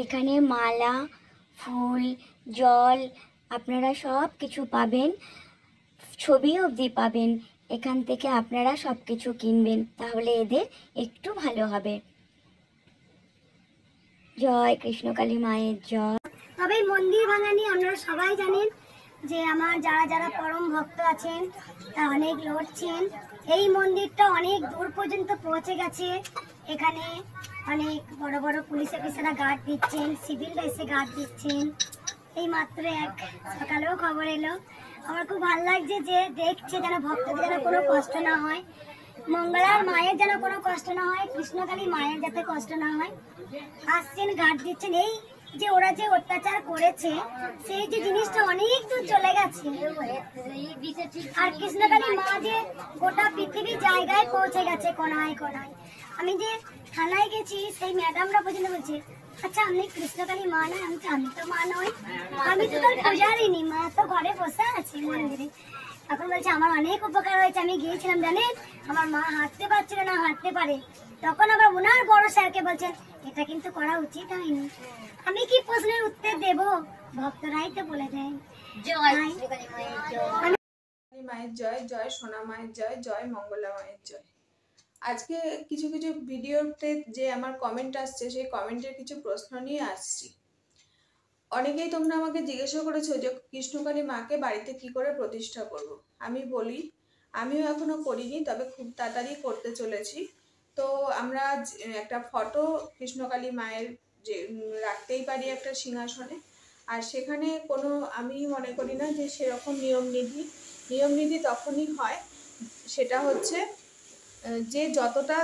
এখানে মালা, ফুল, জল আপনারা সব কিছু পাবেন, ছবি অবধি পাবেন। এখান থেকে আপনারা সব কিছু কিনবেন, তাহলে এদের একটু ভালো হবে। জয় কৃষ্ণকালী মায়ের জয়। তবে মন্দির ভাঙা নিয়ে আপনারা সবাই জানেন যে আমার যারা যারা পরম ভক্ত আছেন তারা অনেক লড়ছেন। এই মন্দিরটা অনেক দূর পর্যন্ত পৌঁছে গেছে। এখানে অনেক বড় বড় পুলিশ অফিসাররা গার্ড দিচ্ছেন, সিভিলরা এসে গার্ড দিচ্ছেন। এই মাত্র সকালেও খবর এলো। আমার খুব ভালো লাগছে যে দেখছে যেন ভক্তদের যেন কোনো কষ্ট না হয়, মঙ্গলার মায়ের যেন কোনো কষ্ট না হয়, কৃষ্ণকালী মায়ের যাতে কষ্ট না হয়। আসছেন, গার্ড দিচ্ছেন। এই যে ওরা যে অত্যাচার করেছে সেই যে জিনিসটা অনেক দূর চলে গেছে। আর কৃষ্ণকালী মা যে গোটা পৃথিবীর জায়গায় পৌঁছে গেছে, কোনায় কোনায়। আমি যে থানায় গেছি, সেই ম্যাডামরা পর্যন্ত বলছে, আচ্ছা আপনি কৃষ্ণকালী মা নয়? আমি তো মা নই, আমি তো তার পূজারিনি, মা তো ঘরে বসে আছে মন্দিরে। এখন বলছে আমার অনেক উপকার হয়েছে, আমি গিয়েছিলাম জানেন, আমার মা হাঁটতে পারছিল না, হাঁটতে পারে। তখন আবার ওনার বড় স্যারকে বলছেন এটা কিন্তু করা উচিত হয়নি। আমি কি প্রশ্নের উত্তর দেব? ভক্তরাই তো বলে দেয়। মায়ের জয়, জয় সোনা মায়ের জয়, জয় মঙ্গলা মায়ের জয়। আজকে কিছু কিছু ভিডিওতে যে আমার কমেন্ট আসছে, সেই কমেন্টের কিছু প্রশ্ন নিয়ে আসছি। অনেকেই তোমরা আমাকে জিজ্ঞাসা করেছো যে কৃষ্ণকালী মাকে বাড়িতে কি করে প্রতিষ্ঠা করব। আমি বলি আমিও এখনো করিনি, তবে খুব তাড়াতাড়ি করতে চলেছি। তো আমরা একটা ফটো কৃষ্ণকালী মায়ের যে রাখতেই পারি একটা সিংহাসনে। আর সেখানে কোনো, আমি মনে করি না যে সেরকম নিয়মনীতি তখনই হয়, সেটা হচ্ছে যে যতটা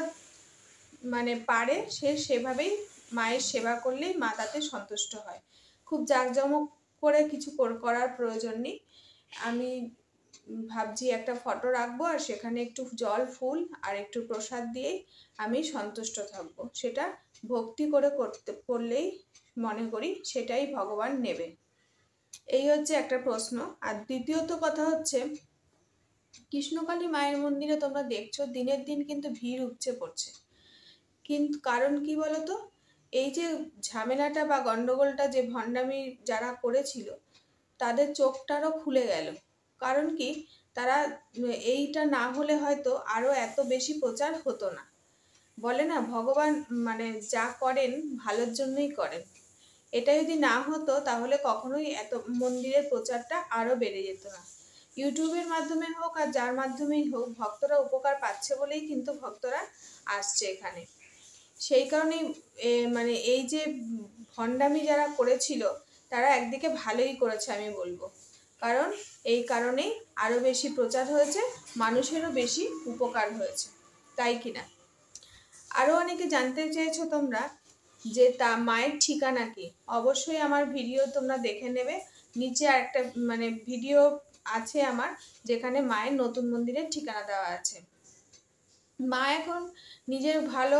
মানে পারে সে সেভাবেই মায়ের সেবা করলেই মা তাতে সন্তুষ্ট হয়। খুব জাঁকজমক করে কিছু করার প্রয়োজন নেই। আমি ভাবছি একটা ফটো রাখবো, আর সেখানে একটু জল, ফুল আর একটু প্রসাদ দিয়েই আমি সন্তুষ্ট থাকবো। সেটা ভক্তি করে করলেই মনে করি সেটাই ভগবান নেবে। এই হচ্ছে একটা প্রশ্ন। আর দ্বিতীয়ত কথা হচ্ছে, কৃষ্ণকালী মায়ের মন্দিরে তোমরা দেখছো দিনের দিন কিন্তু ভিড় উপচে পড়ছে। কিন্তু কারণ কি বলতো, এই যে ঝামেলাটা বা গন্ডগোলটা যে ভণ্ডামি যারা করেছিল তাদের চোখটারও খুলে গেল। কারণ কি, তারা এইটা না হলে হয়তো আরো এত বেশি প্রচার হতো না। বলে না ভগবান মানে যা করেন ভালোর জন্যই করেন। এটা যদি না হতো তাহলে কখনোই এত মন্দিরের প্রচারটা আরো বেড়ে যেত না। ইউটিউবের মাধ্যমে হোক আর যার মাধ্যমেই হোক, ভক্তরা উপকার পাচ্ছে বলেই কিন্তু ভক্তরা আসছে এখানে। সেই কারণেই মানে এই যে ভণ্ডামি যারা করেছিল তারা একদিকে ভালোই করেছে আমি বলবো। কারণ এই কারণেই আরো বেশি প্রচার হয়েছে, মানুষেরও বেশি উপকার হয়েছে, তাই কিনা? আরো অনেকে জানতে চেয়েছো তোমরা যে তা মায়ের ঠিকানা কি। অবশ্যই আমার ভিডিও তোমরা দেখে নেবে, নিচে একটা মানে ভিডিও আছে আমার, যেখানে মায়ের নতুন মন্দিরের ঠিকানা দেওয়া আছে। মা এখন নিজের ভালো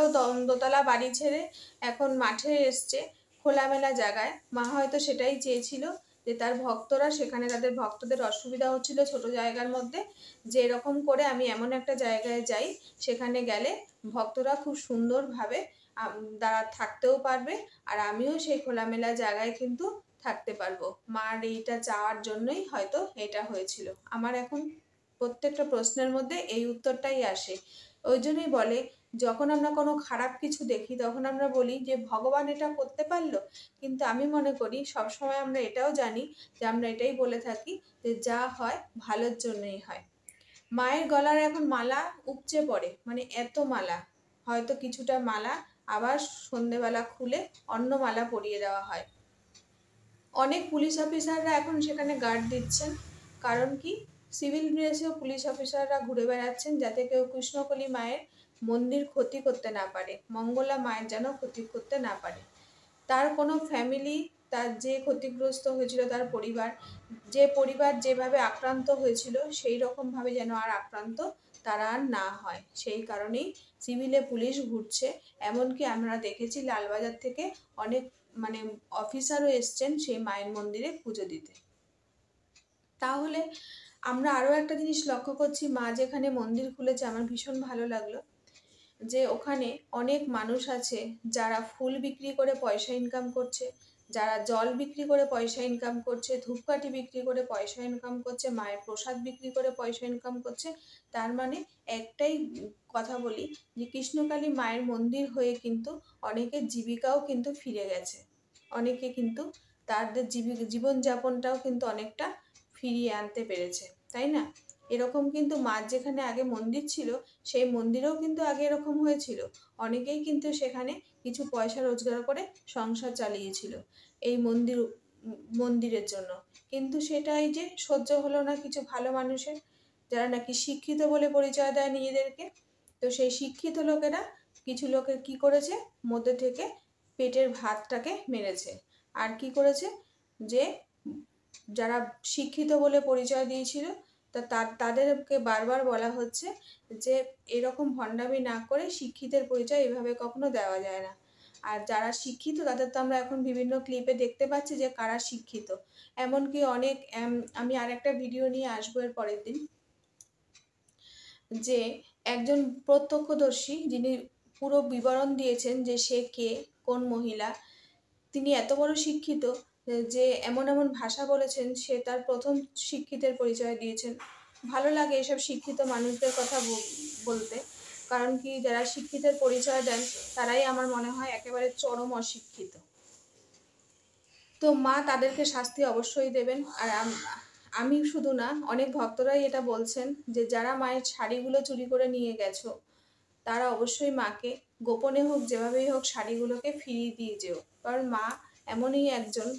দোতলা বাড়ি ছেড়ে এখন মাঠে এসছে, খোলামেলা জায়গায়। মা হয়তো সেটাই চেয়েছিল যে তার ভক্তরা সেখানে, তাদের ভক্তদের অসুবিধা হচ্ছিল ছোট জায়গার মধ্যে, যে এরকম করে আমি এমন একটা জায়গায় যাই সেখানে গেলে ভক্তরা খুব সুন্দরভাবে তারা থাকতেও পারবে, আর আমিও সেই খোলামেলা জায়গায় কিন্তু থাকতে পারবো। মার এইটা চাওয়ার জন্যই হয়তো এটা হয়েছিল। আমার এখন প্রত্যেকটা প্রশ্নের মধ্যে এই উত্তরটাই আসে। ওই জন্যই বলে, যখন আমরা কোনো খারাপ কিছু দেখি তখন আমরা বলি যে ভগবান এটা করতে পারলো। কিন্তু আমি মনে করি সবসময় আমরা এটাও জানি যে আমরা এটাই বলে থাকি যে যা হয় ভালোর জন্যই হয়। মায়ের গলার এখন মালা উপচে পড়ে, মানে এত মালা, হয়তো কিছুটা মালা আবার সন্ধেবেলা খুলে অন্য মালা পরিয়ে দেওয়া হয়। অনেক পুলিশ অফিসাররা এখন সেখানে গার্ড দিচ্ছেন। কারণ কি, সিভিল ড্রেসেও পুলিশ অফিসাররা ঘুরে বেড়াচ্ছেন যাতে কেউ কৃষ্ণকালী মায়ের মন্দির ক্ষতি করতে না পারে, মঙ্গলা মায়ের যেন ক্ষতি করতে না পারে। তার কোনো ফ্যামিলি, তার যে ক্ষতিগ্রস্ত হয়েছিল তার পরিবার, যে পরিবার যেভাবে আক্রান্ত হয়েছিল সেই রকমভাবে যেন আর আক্রান্ত তারা আর না হয়, সেই কারণেই সিভিলে পুলিশ ঘুরছে। এমনকি আমরা দেখেছি লালবাজার থেকে অনেক মানে অফিসারও এসছেন সেই মায়ের মন্দিরে পুজো দিতে। তাহলে আমরা আরও একটা জিনিস লক্ষ্য করছি, মা যেখানে মন্দির খুলেছে আমার ভীষণ ভালো লাগলো, যে ওখানে অনেক মানুষ আছে যারা ফুল বিক্রি করে পয়সা ইনকাম করছে, যারা জল বিক্রি করে পয়সা ইনকাম করছে, ধূপকাঠি বিক্রি করে পয়সা ইনকাম করছে, মায়ের প্রসাদ বিক্রি করে পয়সা ইনকাম করছে। তার মানে একটাই কথা বলি যে কৃষ্ণকালী মায়ের মন্দির হয়ে কিন্তু অনেকের জীবিকাও কিন্তু ফিরে গেছে, অনেকে কিন্তু তাদের জীবনযাপনটাও কিন্তু অনেকটা ফিরিয়ে আনতে পেরেছে, তাই না? এরকম কিন্তু মার যেখানে আগে মন্দির ছিল সেই মন্দিরেও কিন্তু আগে এরকম হয়েছিল, অনেকেই কিন্তু সেখানে কিছু পয়সা রোজগার করে সংসার চালিয়েছিল এই মন্দিরের জন্য। কিন্তু সেটাই যে সহ্য হলো না কিছু ভালো মানুষের, যারা নাকি শিক্ষিত বলে পরিচয় দেয় নিজেদেরকে। তো সেই শিক্ষিত লোকেরা কিছু লোকের কি করেছে, মধ্যে থেকে পেটের ভাতটাকে মেরেছে। আর কি করেছে, যে যারা শিক্ষিত বলে পরিচয় দিয়েছিল তাদেরকে বারবার বলা হচ্ছে যে এরকম ভণ্ডামি না করে শিক্ষিতের পরিচয় এভাবে কখনো দেওয়া যায় না। আর যারা শিক্ষিত তাদের তো আমরা এখন বিভিন্ন ক্লিপে দেখতে পাচ্ছি যে কারা শিক্ষিত। এমনকি অনেক আমি আর একটা ভিডিও নিয়ে আসবো এর পরের দিন, যে একজন প্রত্যক্ষদর্শী যিনি পুরো বিবরণ দিয়েছেন যে সে কে, কোন মহিলা, তিনি এত বড় শিক্ষিত যে এমন এমন ভাষা বলেছেন, সে তার প্রথম শিক্ষিতের পরিচয় দিয়েছেন। ভালো লাগে এসব শিক্ষিত মানুষদের কথা বলতে, কারণ কি যারা শিক্ষিতের পরিচয় দেন তারাই আমার মনে হয় একেবারে চরম অশিক্ষিত। তো মা তাদেরকে শাস্তি অবশ্যই দেবেন। আর আমি শুধু না, অনেক ভক্তরাই এটা বলছেন যে যারা মায়ের শাড়িগুলো চুরি করে নিয়ে গেছো তারা অবশ্যই মাকে গোপনে হোক যেভাবেই হোক শাড়িগুলোকে ফিরিয়ে দিয়ে যেও, কারণ মা এমনই একজন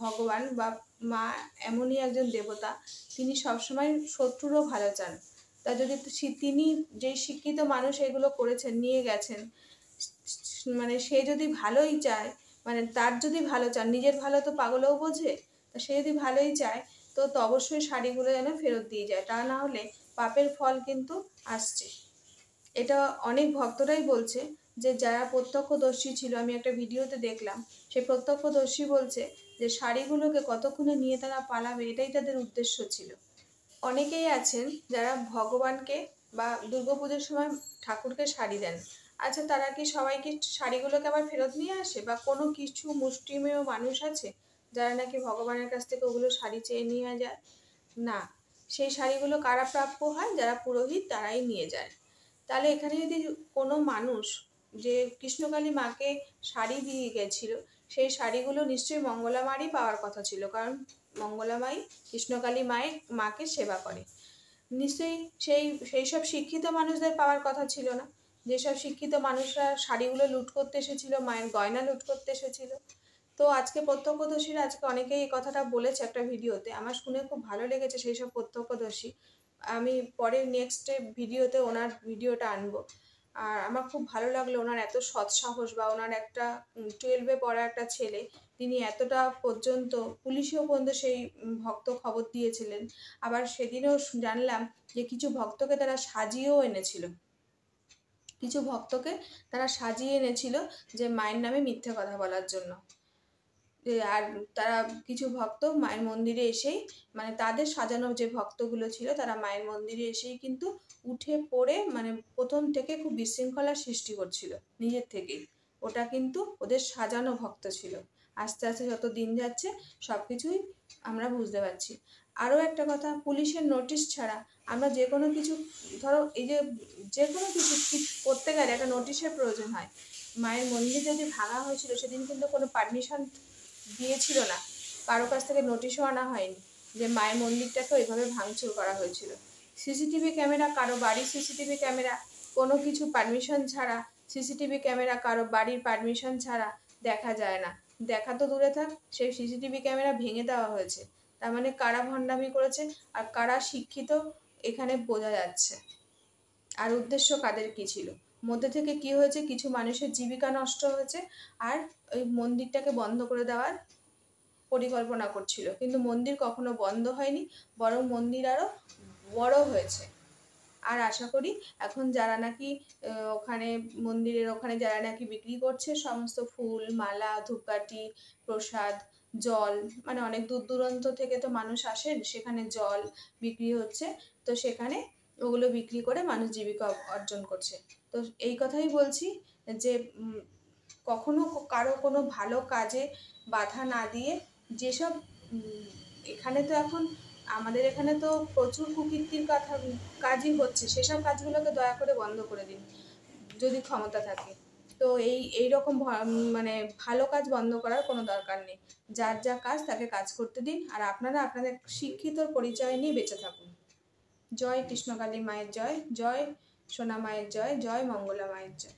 ভগবান বা মা এমনই একজন দেবতা, তিনি সবসময় শত্রুরও ভালো চান। তা যদি তিনি যেই শিক্ষিত মানুষ এগুলো করেছেন নিয়ে গেছেন, মানে সে যদি ভালোই চায়, মানে তার যদি ভালো চান, নিজের ভালো তো পাগলেও বোঝে, তা সে যদি ভালোই চায় তো অবশ্যই শাড়িগুলো যেন ফেরত দিয়ে যায়, তা না হলে পাপের ফল কিন্তু আসছে। এটা অনেক ভক্তরাই বলছে যে যারা প্রত্যক্ষদর্শী ছিল, আমি একটা ভিডিওতে দেখলাম সেই প্রত্যক্ষদর্শী বলছে যে শাড়িগুলোকে কতক্ষণে নিয়ে তারা পালাবে এটাই তাদের উদ্দেশ্য ছিল। অনেকেই আছেন যারা ভগবানকে বা দুর্গাপুজোর সময় ঠাকুরকে শাড়ি দেন, আচ্ছা তারা কি সবাই কি শাড়িগুলোকে আবার ফেরত নিয়ে আসে? বা কোনো কিছু মুষ্টিমেয় মানুষ আছে যারা নাকি ভগবানের কাছ থেকে ওগুলো শাড়ি চেয়ে নিয়ে যায়? না, সেই শাড়িগুলো কারা প্রাপ্য হয়? যারা পুরোহিত তারাই নিয়ে যায়। তাহলে এখানে যদি কোনো মানুষ যে কৃষ্ণকালী মাকে শাড়ি দিয়ে গেছিল, সেই শাড়িগুলো নিশ্চয়ই মঙ্গলা মারই পাওয়ার কথা ছিল, কারণ মঙ্গলা মাই কৃষ্ণকালী মাকে সেবা করে। নিশ্চয়ই সেই সব শিক্ষিত মানুষদের পাওয়ার কথা ছিল না, যেসব শিক্ষিত মানুষরা শাড়িগুলো লুট করতে এসেছিল, মায়ের গয়না লুট করতে এসেছিল। তো আজকে প্রত্যক্ষদর্শীরা আজকে অনেকেই এই কথাটা বলেছে একটা ভিডিওতে, আমার শুনে খুব ভালো লেগেছে সেই সব প্রত্যক্ষদর্শী। আমি পরে নেক্সট ভিডিওতে ওনার ভিডিওটা আনবো। আর আমার খুব ভালো লাগলো ওনার এত সৎসাহস, বা ওনার একটা 12-এ পড়া একটা ছেলে, তিনি এতটা পর্যন্ত পুলিশেও পর্যন্ত সেই ভক্ত খবর দিয়েছিলেন। আবার সেদিনও জানলাম যে কিছু ভক্তকে তারা সাজিয়েও এনেছিল, কিছু ভক্তকে তারা সাজিয়ে এনেছিল যে মায়ের নামে মিথ্যে কথা বলার জন্য। আর তারা কিছু ভক্ত মায়ের মন্দিরে এসেই, মানে তাদের সাজানো যে ভক্তগুলো ছিল তারা মায়ের মন্দিরে এসেই কিন্তু উঠে পড়ে মানে প্রথম থেকে খুব বিশৃঙ্খলার সৃষ্টি করছিল নিজের থেকেই। ওটা কিন্তু ওদের সাজানো ভক্ত ছিল। আস্তে আস্তে যত দিন যাচ্ছে সব কিছুই আমরা বুঝতে পারছি। আরও একটা কথা, পুলিশের নোটিশ ছাড়া আমরা যে কোনো কিছু, ধরো এই যে কোনো কিছু করতে গেলে একটা নোটিশের প্রয়োজন হয়। মায়ের মন্দির যদি ভাঙা হয়েছিল সেদিন কিন্তু কোনো পারমিশন দিয়েছিল না, কারো কাছ থেকে নোটিশও আনা হয়নি যে মায়ের মন্দিরটাকে ওইভাবে ভাঙচুর করা হয়েছিল। সিসিটিভি ক্যামেরা, কারো বাড়ির সিসিটিভি ক্যামেরা কোনো কিছু পারমিশন ছাড়া, সিসিটিভি ক্যামেরা কারো বাড়ির পারমিশন ছাড়া দেখা যায় না। দেখা তো দূরে থাক, সেই সিসিটিভি ক্যামেরা ভেঙে দেওয়া হয়েছে। তার মানে কারা ভণ্ডামি করেছে আর কারা শিক্ষিত এখানে বোঝা যাচ্ছে। আর উদ্দেশ্য কাদের কি ছিল, মধ্যে থেকে কি হয়েছে, কিছু মানুষের জীবিকা নষ্ট হয়েছে আর ওই মন্দিরটাকে বন্ধ করে দেওয়ার পরিকল্পনা করছিল, কিন্তু মন্দির কখনো বন্ধ হয়নি, বরং মন্দির আরো বড় হয়েছে। আর আশা করি এখন যারা নাকি ওখানে মন্দিরের ওখানে যারা নাকি বিক্রি করছে সমস্ত ফুল মালা ধূপকাঠি প্রসাদ জল, মানে অনেক দূর দূরান্ত থেকে তো মানুষ আসেন, সেখানে জল বিক্রি হচ্ছে, তো সেখানে ওগুলো বিক্রি করে মানুষ জীবিকা অর্জন করছে। তো তো এই কথাই বলছি যে কখনো কারো কোনো ভালো কাজে বাধা না দিয়ে যেসব এখানে তো এখন আমাদের এখানে তো প্রচুর কুকীর্তির কাজই হচ্ছে, সেসব কাজগুলোকে দয়া করে বন্ধ করে দিন যদি ক্ষমতা থাকে। তো এইরকম মানে ভালো কাজ বন্ধ করার কোনো দরকার নেই। যার যা কাজ তাকে কাজ করতে দিন, আর আপনারা আপনাদের শিক্ষিত পরিচয় নিয়ে বেঁচে থাকুন। জয় কৃষ্ণকালী মায়ের জয়, জয় সোনা মায়ের জয়, জয় মঙ্গলা মায়ের জয়।